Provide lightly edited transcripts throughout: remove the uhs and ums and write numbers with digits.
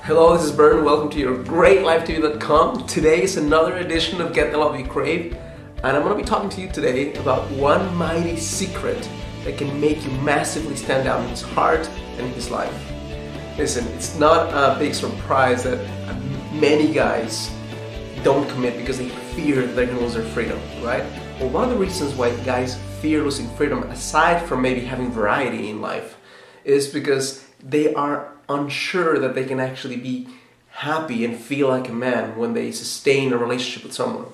Hello, this is Bern. Welcome to your greatlifetv.com. Today is another edition of Get the Love You Crave, and I'm going to be talking to you today about one mighty secret that can make you massively stand out in his heart and in his life. Listen, it's not a big surprise that many guys don't commit because they fear that they're going to lose their freedom, right? Well, one of the reasons why guys fear losing freedom, aside from maybe having variety in life, is because they are unsure that they can actually be happy and feel like a man when they sustain a relationship with someone.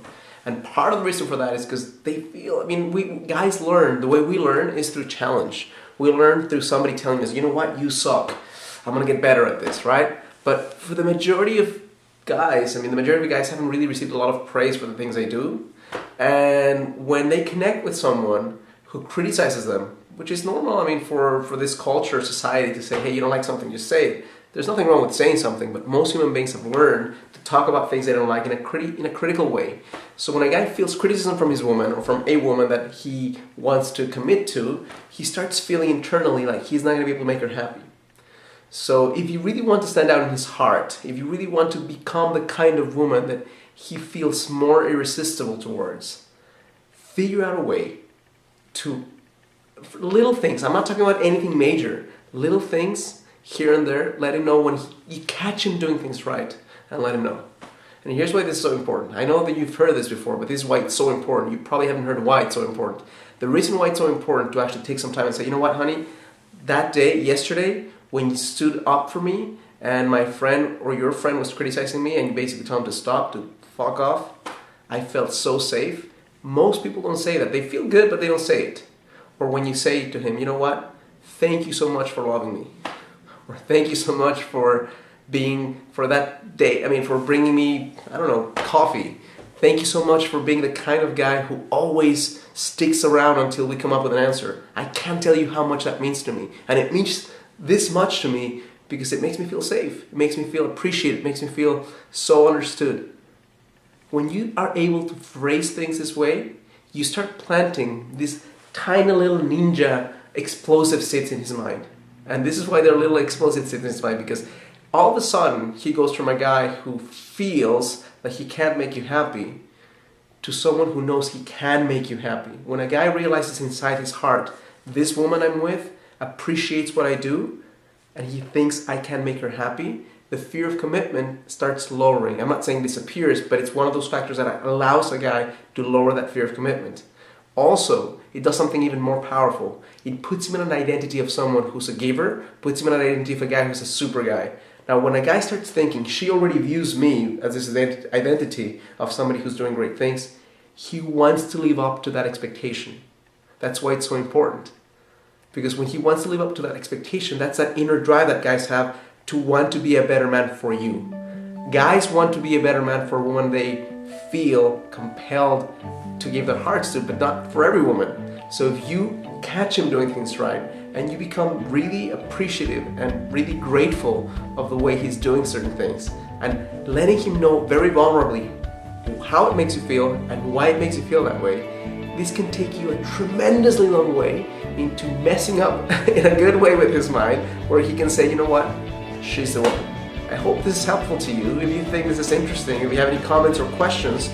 And part of the reason for that is because they feel, we guys learn, the way we learn is through challenge. We learn through somebody telling us, you know what, you suck. I'm gonna get better at this, right? But for the majority of guys, the majority of guys haven't really received a lot of praise for the things they do. And when they connect with someone who criticizes them, which is normal, for this culture, society, to say, hey, you don't like something, just say it. There's nothing wrong with saying something, but most human beings have learned to talk about things they don't like in a critical way. So when a guy feels criticism from his woman, or from a woman that he wants to commit to, he starts feeling internally like he's not going to be able to make her happy. So if you really want to stand out in his heart, if you really want to become the kind of woman that he feels more irresistible towards, figure out a way to little things. I'm not talking about anything major. Little things here and there. Let him know when you catch him doing things right, and let him know. And here's why this is so important. I know that you've heard this before, but this is why it's so important. You probably haven't heard why it's so important. The reason why it's so important to actually take some time and say, you know what, honey, that day, yesterday, when you stood up for me and my friend or your friend was criticizing me and you basically told him to stop, to fuck off, I felt so safe. Most people don't say that. They feel good, but they don't say it. Or when you say to him, you know what, thank you so much for loving me. Or thank you so much for that day, for bringing me, coffee. Thank you so much for being the kind of guy who always sticks around until we come up with an answer. I can't tell you how much that means to me. And it means this much to me because it makes me feel safe. It makes me feel appreciated. It makes me feel so understood. When you are able to phrase things this way, you start planting this tiny little ninja explosive seeds in his mind. And this is why they're little explosive seeds in his mind, because all of a sudden he goes from a guy who feels that he can't make you happy to someone who knows he can make you happy. When a guy realizes inside his heart, this woman I'm with appreciates what I do, and he thinks I can make her happy, the fear of commitment starts lowering. I'm not saying disappears, but it's one of those factors that allows a guy to lower that fear of commitment. Also, it does something even more powerful. It puts him in an identity of someone who's a giver, puts him in an identity of a guy who's a super guy. Now, when a guy starts thinking, she already views me as this identity of somebody who's doing great things, he wants to live up to that expectation. That's why it's so important. Because when he wants to live up to that expectation, that's that inner drive that guys have to want to be a better man for you. Guys want to be a better man for a woman they feel compelled to give their hearts to, but not for every woman. So if you catch him doing things right and you become really appreciative and really grateful of the way he's doing certain things and letting him know very vulnerably how it makes you feel and why it makes you feel that way, this can take you a tremendously long way into messing up in a good way with his mind, where he can say, you know what, she's the one. I hope this is helpful to you. If you think this is interesting, if you have any comments or questions,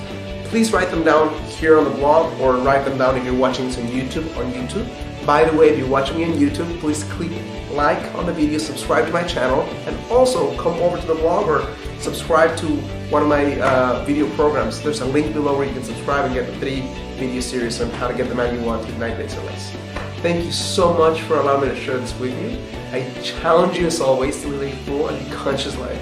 please write them down here on the blog, or write them down if you're watching this on YouTube. By the way, if you're watching me on YouTube, please click like on the video, subscribe to my channel, and also come over to the blog or subscribe to one of my video programs. There's a link below where you can subscribe and get the 3 video series on how to get the man you want in 9 days or less. Thank you so much for allowing me to share this with you. I challenge you as always to live a full and conscious life.